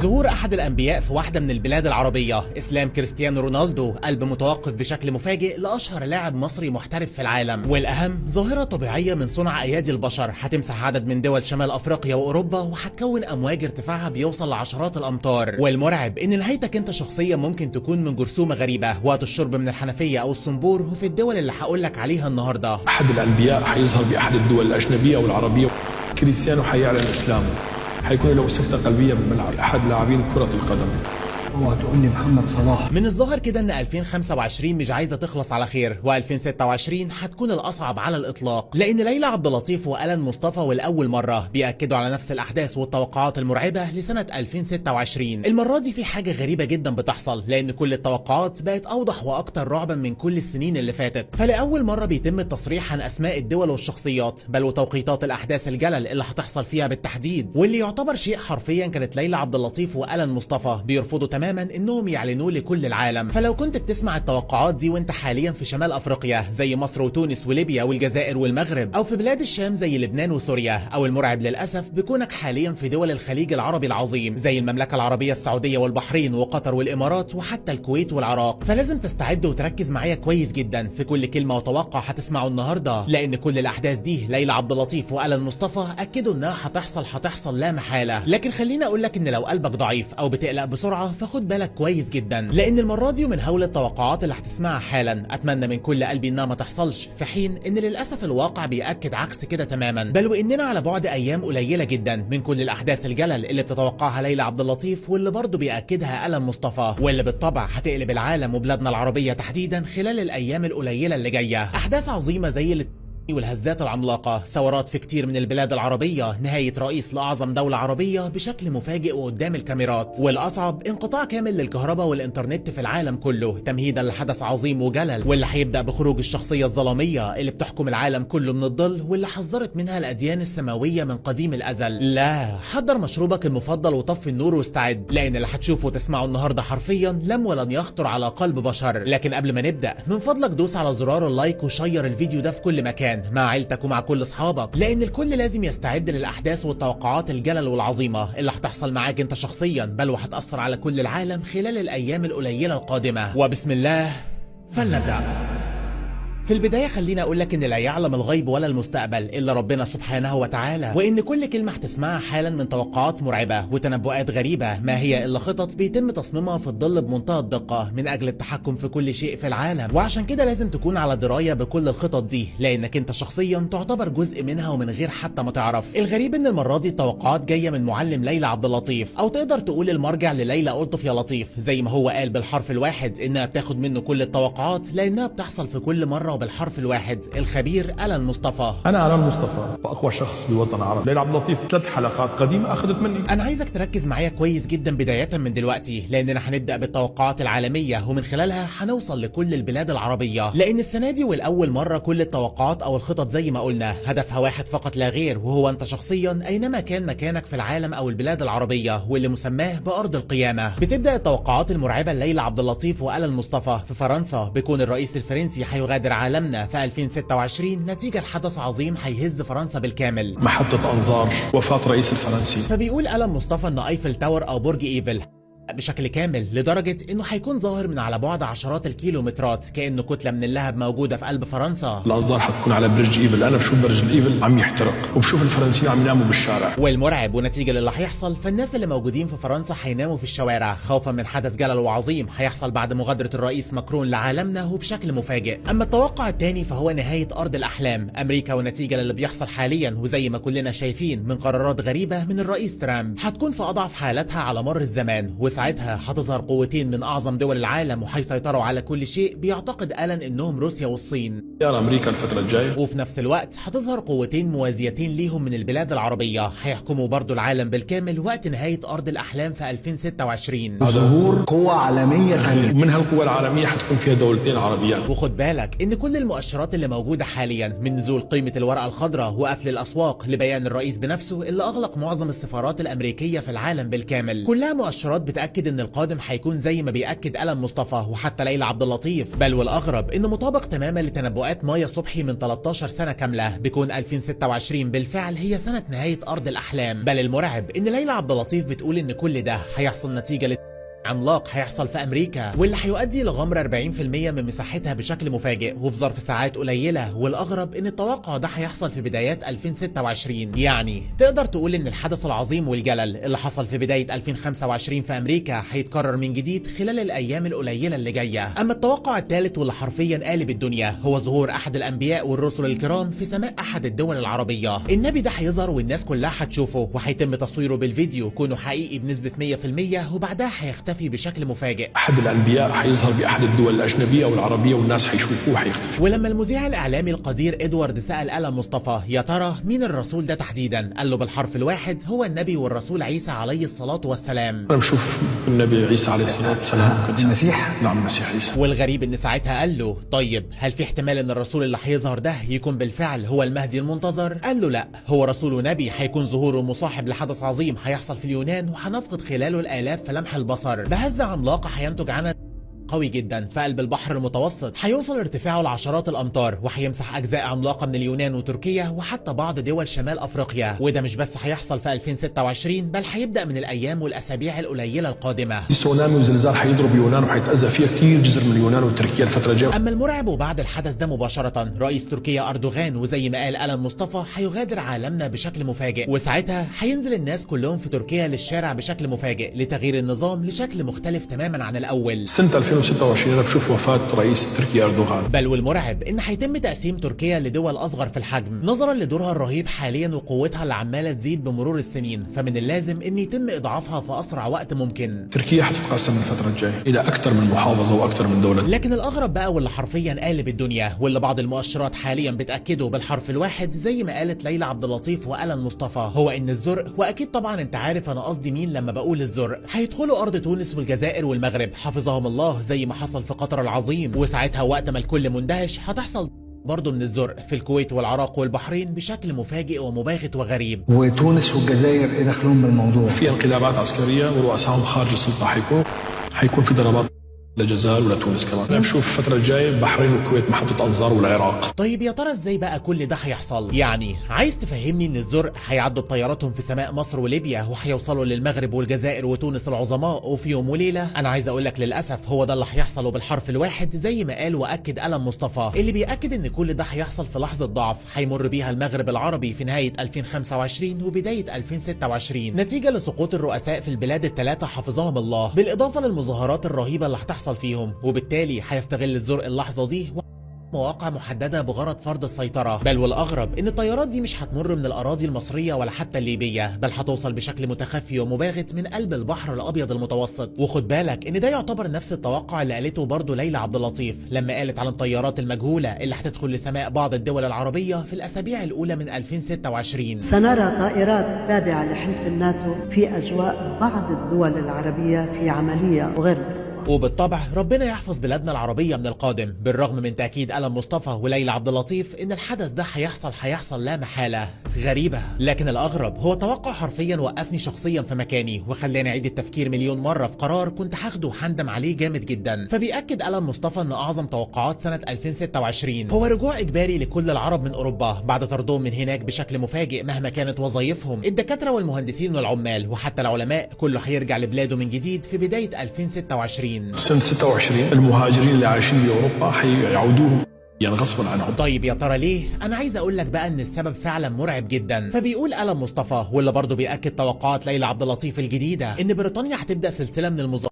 ظهور أحد الأنبياء في واحدة من البلاد العربية، إسلام كريستيانو رونالدو، قلب متوقف بشكل مفاجئ لأشهر لاعب مصري محترف في العالم. والأهم، ظاهرة طبيعية من صنع أيادي البشر هتمسح عدد من دول شمال أفريقيا وأوروبا، وهتكون أمواج ارتفاعها بيوصل لعشرات الأمتار. والمرعب إن نهايتك أنت شخصيا ممكن تكون من جرثومة غريبة وقت الشرب من الحنفية أو الصنبور، وفي الدول اللي هقولك عليها النهاردة. أحد الأنبياء حيظهر بأحد الدول الأجنبية والعربية. كريستيانو حيعلن إسلامه، حيكون له سكتة قلبية بالملعب، أحد لاعبين كرة القدم. اوعى تقول لي محمد صلاح. من الظاهر كده ان 2025 مش عايزه تخلص على خير، و2026 هتكون الاصعب على الاطلاق، لان ليلى عبد اللطيف والان مصطفى والاول مره بياكدوا على نفس الاحداث والتوقعات المرعبه لسنه 2026. المره دي في حاجه غريبه جدا بتحصل، لان كل التوقعات بقت اوضح واكتر رعبا من كل السنين اللي فاتت. فلاول مره بيتم التصريح عن اسماء الدول والشخصيات، بل وتوقيتات الاحداث الجلل اللي هتحصل فيها بالتحديد، واللي يعتبر شيء حرفيا كانت ليلى عبد اللطيف والان مصطفى بيرفضوا تماما انهم يعلنوه لكل العالم. فلو كنت بتسمع التوقعات دي وانت حاليا في شمال افريقيا زي مصر وتونس وليبيا والجزائر والمغرب، او في بلاد الشام زي لبنان وسوريا، او المرعب للاسف بكونك حاليا في دول الخليج العربي العظيم زي المملكه العربيه السعوديه والبحرين وقطر والامارات وحتى الكويت والعراق، فلازم تستعد وتركز معايا كويس جدا في كل كلمه وتوقع هتسمعه النهارده، لان كل الاحداث دي ليلى عبد اللطيف والان مصطفى اكدوا انها هتحصل لا محاله. لكن خليني اقول لك ان لو قلبك ضعيف او بتقلق بسرعه فخد بالك كويس جدا، لان المره دي ومن هول التوقعات اللي هتسمعها حالا اتمنى من كل قلبي انها ما تحصلش، في حين ان للاسف الواقع بياكد عكس كده تماما، بل واننا على بعد ايام قليله جدا من كل الاحداث الجلل اللي بتتوقعها ليلى عبد اللطيف، واللي برضه بياكدها ألم مصطفى، واللي بالطبع هتقلب العالم وبلادنا العربيه تحديدا خلال الايام القليله اللي جايه. احداث عظيمه زي اللي والهزات العملاقة، ثورات في كتير من البلاد العربية، نهاية رئيس لأعظم دولة عربية بشكل مفاجئ وقدام الكاميرات، والأصعب انقطاع كامل للكهرباء والإنترنت في العالم كله تمهيدا لحدث عظيم وجلل، واللي هيبدأ بخروج الشخصية الظلامية اللي بتحكم العالم كله من الظل، واللي حذرت منها الأديان السماوية من قديم الأزل. لا، حضر مشروبك المفضل وطفي النور واستعد، لأن اللي هتشوفه وتسمعه النهاردة حرفيا لم ولن يخطر على قلب بشر. لكن قبل ما نبدأ من فضلك دوس على زرار اللايك وشير الفيديو ده في كل مكان مع عيلتك ومع كل اصحابك، لان الكل لازم يستعد للاحداث والتوقعات الجلل والعظيمه اللي هتحصل معاك انت شخصيا، بل وهتاثر على كل العالم خلال الايام القليله القادمه. وبسم الله فلنبدا. في البداية خليني أقول لك إن لا يعلم الغيب ولا المستقبل إلا ربنا سبحانه وتعالى، وإن كل كلمة هتسمعها حالا من توقعات مرعبة وتنبؤات غريبة ما هي إلا خطط بيتم تصميمها في الظل بمنتهى الدقة من أجل التحكم في كل شيء في العالم. وعشان كده لازم تكون على دراية بكل الخطط دي، لأنك أنت شخصيا تعتبر جزء منها ومن غير حتى ما تعرف. الغريب إن المرة دي التوقعات جاية من معلم ليلى عبد اللطيف، أو تقدر تقول المرجع لليلى ألطف يا لطيف، زي ما هو قال بالحرف الواحد إنها بتاخد منه كل التوقعات لأنها بتحصل في كل مرة وبالحرف الواحد. الخبير ألان مصطفى. أنا ألان مصطفى، وأقوى شخص بالوطن العربي. ليلى عبد اللطيف 3 حلقات قديمة أخذت مني. أنا عايزك تركز معايا كويس جدا بداية من دلوقتي، لأننا هنبدأ بالتوقعات العالمية ومن خلالها هنوصل لكل البلاد العربية، لأن السنة دي والأول مرة كل التوقعات أو الخطط زي ما قلنا هدفها واحد فقط لا غير، وهو أنت شخصيا أينما كان مكانك في العالم أو البلاد العربية، واللي مسماه بأرض القيامة. بتبدأ التوقعات المرعبة ليلى عبد اللطيف وألان مصطفى. في فرنسا بيكون الرئيس الفرنسي هيغادر عالمنا في 2026 نتيجة لحدث عظيم هيهز فرنسا بالكامل، محطة أنظار وفاة رئيس الفرنسي. فبيقول ألان مصطفى إن أيفل تاور أو برج إيفل بشكل كامل، لدرجة انه هيكون ظاهر من على بعد عشرات الكيلومترات كأنه كتلة من اللهب موجودة في قلب فرنسا. الأنظار حتكون على برج إيفل، أنا بشوف برج الإيفل عم يحترق، وبشوف الفرنسيين عم يناموا بالشارع. والمرعب ونتيجة للي هيحصل، فالناس اللي موجودين في فرنسا هيناموا في الشوارع خوفا من حدث جلل وعظيم هيحصل بعد مغادرة الرئيس ماكرون لعالمنا وبشكل مفاجئ. أما التوقع الثاني فهو نهاية أرض الأحلام أمريكا، ونتيجة للي بيحصل حاليا وزي ما كلنا شايفين من قرارات غريبة من الرئيس ترامب، هتكون في أضعف حالاتها على مر الزمان، وساعتها هتظهر قوتين من اعظم دول العالم وهيسيطروا على كل شيء، بيعتقد ألان انهم روسيا والصين. يا امريكا الفتره الجايه. وفي نفس الوقت هتظهر قوتين موازيتين ليهم من البلاد العربيه هيحكموا برضو العالم بالكامل وقت نهايه ارض الاحلام في 2026. ظهور قوة عالمية ثانية، من هالقوى العالميه حتكون فيها دولتين عربيات. وخد بالك ان كل المؤشرات اللي موجوده حاليا من نزول قيمه الورقه الخضراء وقفل الاسواق لبيان الرئيس بنفسه اللي اغلق معظم السفارات الامريكيه في العالم بالكامل، كلها مؤشرات بتاكد بيأكد ان القادم هيكون زي ما بيأكد ألم مصطفى وحتى ليلى عبد اللطيف، بل والاغرب انه مطابق تماما لتنبؤات مايا صبحي من 13 سنة كاملة، بيكون 2026 بالفعل هي سنة نهاية أرض الأحلام. بل المرعب ان ليلى عبد اللطيف بتقول ان كل ده هيحصل نتيجة عملاق هيحصل في امريكا، واللي هيؤدي لغمر 40% من مساحتها بشكل مفاجئ وفي ظرف ساعات قليله. والاغرب ان التوقع ده هيحصل في بدايات 2026، يعني تقدر تقول ان الحدث العظيم والجلل اللي حصل في بدايه 2025 في امريكا هيتكرر من جديد خلال الايام القليله اللي جايه. اما التوقع الثالث واللي حرفيا قالب الدنيا هو ظهور احد الانبياء والرسل الكرام في سماء احد الدول العربيه. النبي ده هيظهر والناس كلها هتشوفه، وهيتم تصويره بالفيديو كونه حقيقي بنسبه 100%، وبعدها هيختفي بشكل مفاجئ. احد الانبياء حيظهر باحد الدول الاجنبيه والعربيه والناس حيشوفوه وحيختفي. ولما المذيع الاعلامي القدير ادوارد سال ألم مصطفى يا ترى مين الرسول ده تحديدا، قال له بالحرف الواحد هو النبي والرسول عيسى عليه الصلاه والسلام. انا بشوف النبي عيسى عليه الصلاه والسلام المسيح. نعم المسيح عيسى. والغريب ان ساعتها قال له طيب هل في احتمال ان الرسول اللي هيظهر ده يكون بالفعل هو المهدي المنتظر؟ قال له لا، هو رسول ونبي هيكون ظهوره مصاحب لحدث عظيم هيحصل في اليونان وهنفقد خلاله الالاف في لمح البصر. بهزة عملاقه هينتج عنها قوي جدا في قلب البحر المتوسط، هيوصل ارتفاعه لعشرات الامتار وهيمسح اجزاء عملاقه من اليونان وتركيا وحتى بعض دول شمال افريقيا. وده مش بس هيحصل في 2026، بل هيبدا من الايام والاسابيع القليله القادمه. تسونامي وزلزال حيضرب اليونان وحيتاذى فيها كثير جزر من اليونان وتركيا الفتره الجايه. اما المرعب وبعد الحدث ده مباشره رئيس تركيا اردوغان، وزي ما قال ألم مصطفى هيغادر عالمنا بشكل مفاجئ، وساعتها هينزل الناس كلهم في تركيا للشارع بشكل مفاجئ لتغيير النظام لشكل مختلف تماما عن الاول. سنه 2026 انا بشوف وفاه رئيس تركيا اردوغان. بل والمرعب ان هيتم تقسيم تركيا لدول اصغر في الحجم نظرا لدورها الرهيب حاليا وقوتها اللي عماله تزيد بمرور السنين، فمن اللازم ان يتم اضعافها في اسرع وقت ممكن. تركيا حتتقسم الفتره الجايه الى اكثر من محافظه واكثر من دوله. لكن الاغرب بقى واللي حرفيا قالب الدنيا واللي بعض المؤشرات حاليا بتاكده بالحرف الواحد زي ما قالت ليلى عبد اللطيف وألم مصطفى، هو ان الزرق، واكيد طبعا انت عارف انا قصدي مين لما بقول الزرق، هيدخلوا ارض تونس والجزائر والمغرب حفظهم الله زي ما حصل في قطر العظيم. وساعتها وقت ما الكل مندهش هتحصل برضه من الزرق في الكويت والعراق والبحرين بشكل مفاجئ ومباغت وغريب. وتونس والجزائر ايه دخلهم بالموضوع؟ في انقلابات عسكريه ورؤسائهم خارج السلطه حيكون في ضربات للجزائر ولا تونس كمان. انا بشوف الفتره الجايه البحرين والكويت محطه انظار والعراق. طيب يا ترى ازاي بقى كل ده هيحصل؟ يعني عايز تفهمني ان الزرق هيعدوا بطياراتهم في سماء مصر وليبيا وهيوصلوا للمغرب والجزائر وتونس العظماء وفي يوم وليله؟ انا عايز اقول لك للاسف هو ده اللي هيحصل وبالحرف الواحد زي ما قال واكد ألم مصطفى، اللي بياكد ان كل ده هيحصل في لحظه ضعف هيمر بيها المغرب العربي في نهايه 2025 وبدايه 2026 نتيجه لسقوط الرؤساء في البلاد الثلاثه حفظهم الله، بالاضافه للمظاهرات الرهيبه اللي هتحصل فيهم. وبالتالي هيستغل الزرق اللحظه دي مواقع محددة بغرض فرض السيطرة. بل والأغرب إن الطيارات دي مش هتمر من الأراضي المصرية ولا حتى الليبية، بل هتوصل بشكل متخفي ومباغت من قلب البحر الأبيض المتوسط. وخد بالك إن ده يعتبر نفس التوقع اللي قالته برضه ليلى عبد اللطيف لما قالت على الطيارات المجهولة اللي هتدخل لسماء بعض الدول العربية في الأسابيع الأولى من 2026. سنرى طائرات تابعة لحلف الناتو في أجواء بعض الدول العربية في عملية غير مسبوقة. وبالطبع ربنا يحفظ بلادنا العربية من القادم، بالرغم من تأكيد ألم مصطفى وليلى عبد اللطيف ان الحدث ده هيحصل لا محالة. غريبة، لكن الأغرب هو توقع حرفيا وقفني شخصيا في مكاني وخلاني أعيد التفكير مليون مرة في قرار كنت هاخده وهندم عليه جامد جدا. فبيأكد ألم مصطفى ان أعظم توقعات سنة 2026 هو رجوع إجباري لكل العرب من أوروبا بعد طردهم من هناك بشكل مفاجئ مهما كانت وظائفهم. الدكاترة والمهندسين والعمال وحتى العلماء كله هيرجع لبلاده من جديد في بداية 2026. سنة 26 المهاجرين اللي عايشين بأوروبا حيعودوهم يعني غصبا عنهم. طيب يا ترى ليه؟ انا عايز اقول لك بقى ان السبب فعلا مرعب جدا. فبيقول ألم مصطفى واللي برضه بيأكد توقعات ليلى عبد اللطيف الجديده ان بريطانيا هتبدا سلسله من المظاهرات